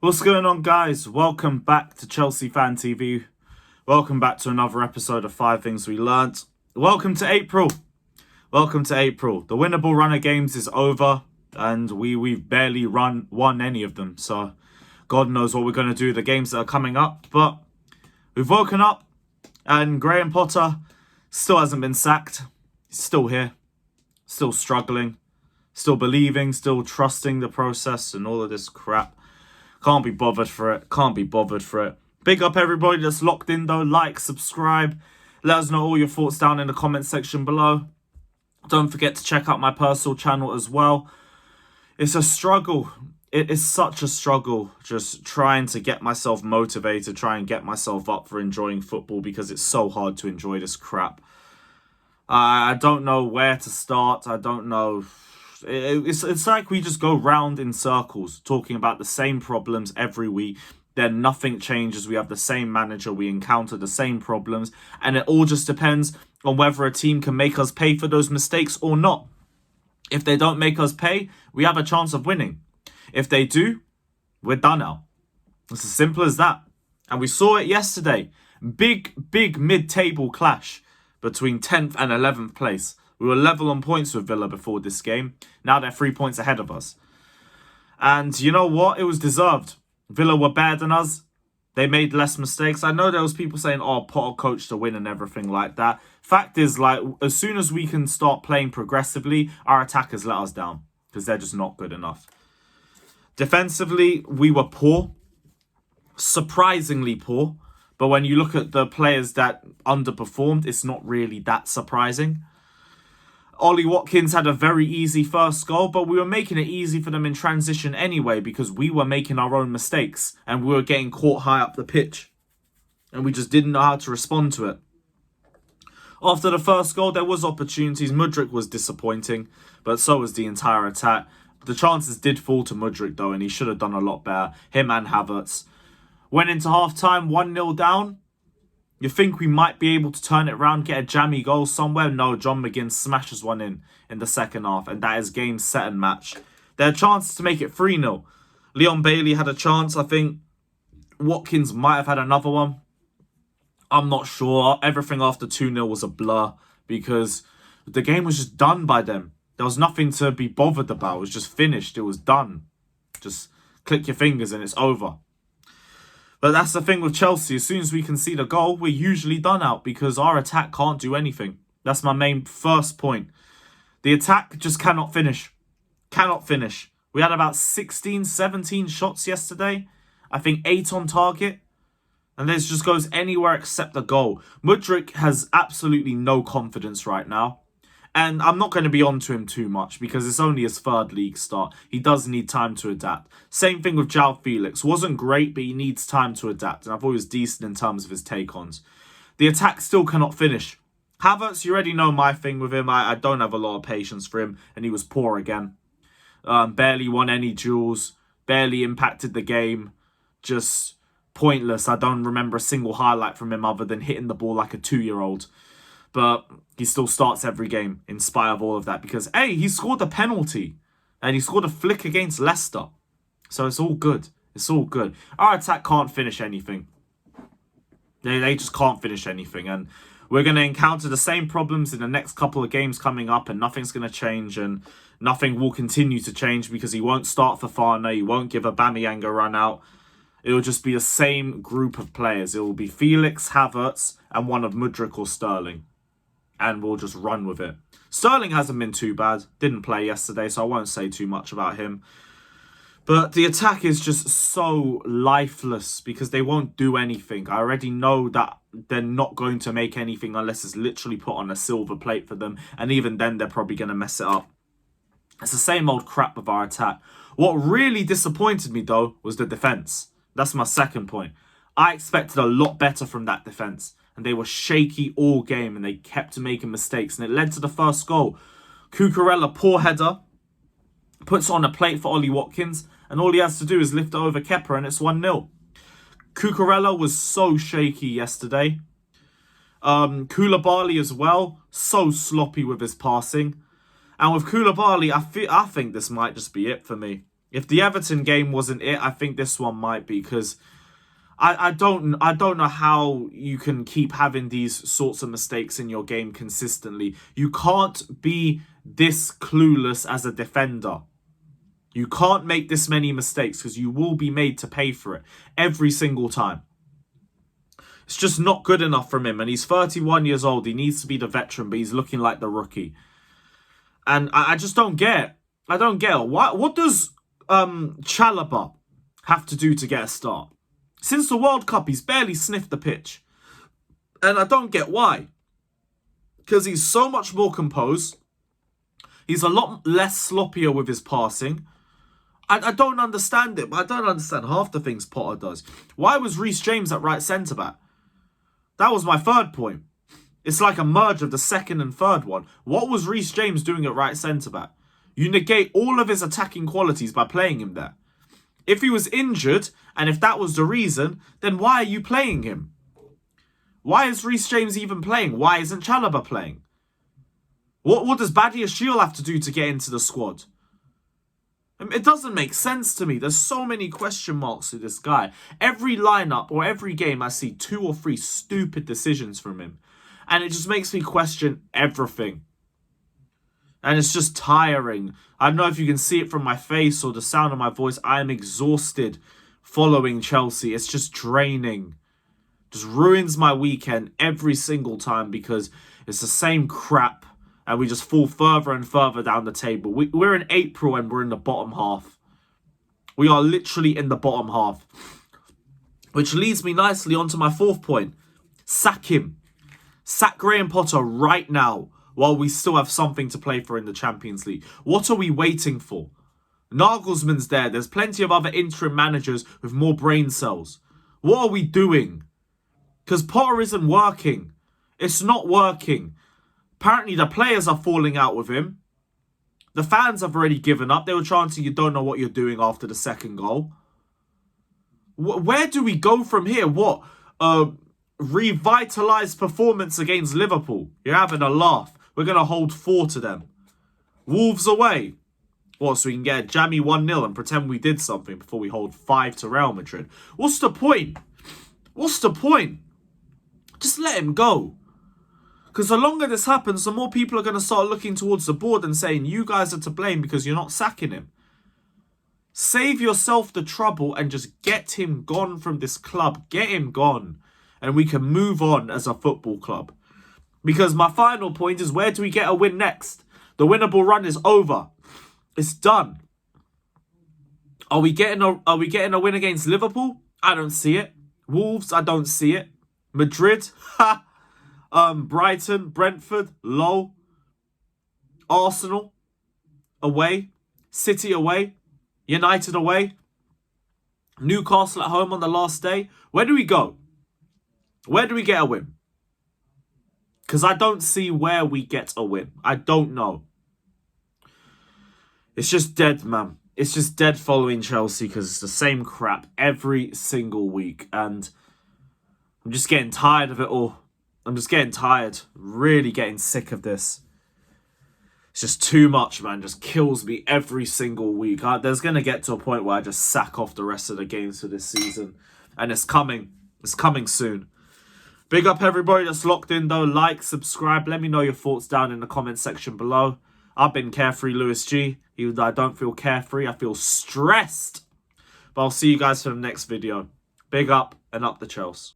What's going on, guys? Welcome back to Chelsea Fan TV. Welcome back to another episode of 5 Things We Learnt. Welcome to April. Welcome to April. The winnable run of games is over, and we've barely won any of them. So God knows what we're going to do with the games that are coming up. But we've woken up, and Graham Potter still hasn't been sacked. He's still here, still struggling, still believing, still trusting the process and all of this crap. Can't be bothered for it. Big up everybody that's locked in though. Like, subscribe. Let us know all your thoughts down in the comment section below. Don't forget to check out my personal channel as well. It's a struggle. It is such a struggle just trying to get myself motivated, try and get myself up for enjoying football because it's so hard to enjoy this crap. I don't know where to start. I don't know. It's like we just go round in circles talking about the same problems every week. Then nothing changes. We have the same manager. We encounter the same problems. And it all just depends on whether a team can make us pay for those mistakes or not. If they don't make us pay, we have a chance of winning. If they do, we're done now. It's as simple as that. And we saw it yesterday. Big mid-table clash between 10th and 11th place. We were level on points with Villa before this game. Now they're 3 points ahead of us. And you know what? It was deserved. Villa were better than us. They made less mistakes. I know there was people saying, oh, Potter coached to win and everything like that. Fact is, like, as soon as we can start playing progressively, our attackers let us down. Because they're just not good enough. Defensively, we were poor. Surprisingly poor. But when you look at the players that underperformed, it's not really that surprising. Ollie Watkins had a very easy first goal, but we were making it easy for them in transition anyway because we were making our own mistakes and we were getting caught high up the pitch. And we just didn't know how to respond to it. After the first goal, there was opportunities. Mudryk was disappointing, but so was the entire attack. The chances did fall to Mudryk though, and he should have done a lot better. Him and Havertz. Went into half-time, 1-0 down. You think we might be able to turn it around, get a jammy goal somewhere? No, John McGinn smashes one in the second half, and that is game, set and match. There are chances to make it 3-0. Leon Bailey had a chance. I think Watkins might have had another one. I'm not sure. Everything after 2-0 was a blur because the game was just done by them. There was nothing to be bothered about. It was just finished. It was done. Just click your fingers and it's over. But that's the thing with Chelsea. As soon as we concede a goal, we're usually done out because our attack can't do anything. That's my main first point. The attack just cannot finish. Cannot finish. We had about 16, 17 shots yesterday. I think 8 on target. And this just goes anywhere except the goal. Mudryk has absolutely no confidence right now. And I'm not going to be on to him too much because it's only his third league start. He does need time to adapt. Same thing with João Felix. Wasn't great, but he needs time to adapt. And I thought he was decent in terms of his take-ons. The attack still cannot finish. Havertz, you already know my thing with him. I don't have a lot of patience for him. And he was poor again. Barely won any duels. Barely impacted the game. Just pointless. I don't remember a single highlight from him other than hitting the ball like a 2-year-old. But he still starts every game in spite of all of that. Because, hey, he scored a penalty. And he scored a flick against Leicester. So it's all good. It's all good. Our attack can't finish anything. They just can't finish anything. And we're going to encounter the same problems in the next couple of games coming up. And nothing's going to change. And nothing will continue to change because he won't start Fofana. He won't give Aubameyang a run out. It will just be the same group of players. It will be Felix, Havertz, and one of Mudryk or Sterling. And we'll just run with it. Sterling hasn't been too bad. Didn't play yesterday, so I won't say too much about him. But the attack is just so lifeless because they won't do anything. I already know that they're not going to make anything unless it's literally put on a silver plate for them. And even then, they're probably going to mess it up. It's the same old crap with our attack. What really disappointed me, though, was the defence. That's my second point. I expected a lot better from that defence. And they were shaky all game and they kept making mistakes. And it led to the first goal. Cucurella, poor header. Puts on a plate for Ollie Watkins. And all he has to do is lift it over Kepa and it's 1-0. Cucurella was so shaky yesterday. Koulibaly as well. So sloppy with his passing. And with Koulibaly, I think this might just be it for me. If the Everton game wasn't it, I think this one might be, because I don't know how you can keep having these sorts of mistakes in your game consistently. You can't be this clueless as a defender. You can't make this many mistakes, because you will be made to pay for it every single time. It's just not good enough from him. And he's 31 years old. He needs to be the veteran, but he's looking like the rookie. And I just don't get it. I don't get it. What does Chalobah have to do to get a start? Since the World Cup, he's barely sniffed the pitch. And I don't get why. Because he's so much more composed. He's a lot less sloppier with his passing. I don't understand it, but I don't understand half the things Potter does. Why was Reece James at right centre-back? That was my third point. It's like a merge of the second and third one. What was Reece James doing at right centre-back? You negate all of his attacking qualities by playing him there. If he was injured, and if that was the reason, then why are you playing him? Why is Reece James even playing? Why isn't Chalobah playing? What does Badiashile have to do to get into the squad? It doesn't make sense to me. There's so many question marks with this guy. Every lineup or every game, I see 2 or 3 stupid decisions from him. And it just makes me question everything. And it's just tiring. I don't know if you can see it from my face or the sound of my voice. I am exhausted following Chelsea. It's just draining. Just ruins my weekend every single time, because it's the same crap. And we just fall further and further down the table. We're in April and we're in the bottom half. We are literally in the bottom half. Which leads me nicely onto my 4th point. Sack him. Sack Graham Potter right now, while we still have something to play for in the Champions League. What are we waiting for? Nagelsmann's there. There's plenty of other interim managers with more brain cells. What are we doing? Because Potter isn't working. It's not working. Apparently the players are falling out with him. The fans have already given up. They were chanting, "You don't know what you're doing," after the 2nd goal. Where do we go from here? What? Revitalised performance against Liverpool. You're having a laugh. We're going to hold 4 to them. Wolves away. What, so we can get a jammy 1-0 and pretend we did something before we hold 5 to Real Madrid? What's the point? What's the point? Just let him go. Because the longer this happens, the more people are going to start looking towards the board and saying, you guys are to blame because you're not sacking him. Save yourself the trouble and just get him gone from this club. Get him gone. And we can move on as a football club. Because my final point is, where do we get a win next? The winnable run is over. It's done. Are we getting a win against Liverpool? I don't see it. Wolves, I don't see it. Madrid, ha. Brighton, Brentford, low. Arsenal, away. City away. United away. Newcastle at home on the last day. Where do we go? Where do we get a win? Because I don't see where we get a win. I don't know. It's just dead, man. It's just dead following Chelsea, because it's the same crap every single week. And I'm just getting tired of it all. I'm just getting tired. Really getting sick of this. It's just too much, man. Just kills me every single week. There's going to get to a point where I just sack off the rest of the games for this season. And it's coming. It's coming soon. Big up everybody that's locked in though. Like, subscribe. Let me know your thoughts down in the comment section below. I've been Carefree Lewis G. Even though I don't feel carefree, I feel stressed. But I'll see you guys for the next video. Big up and up the Chelsea.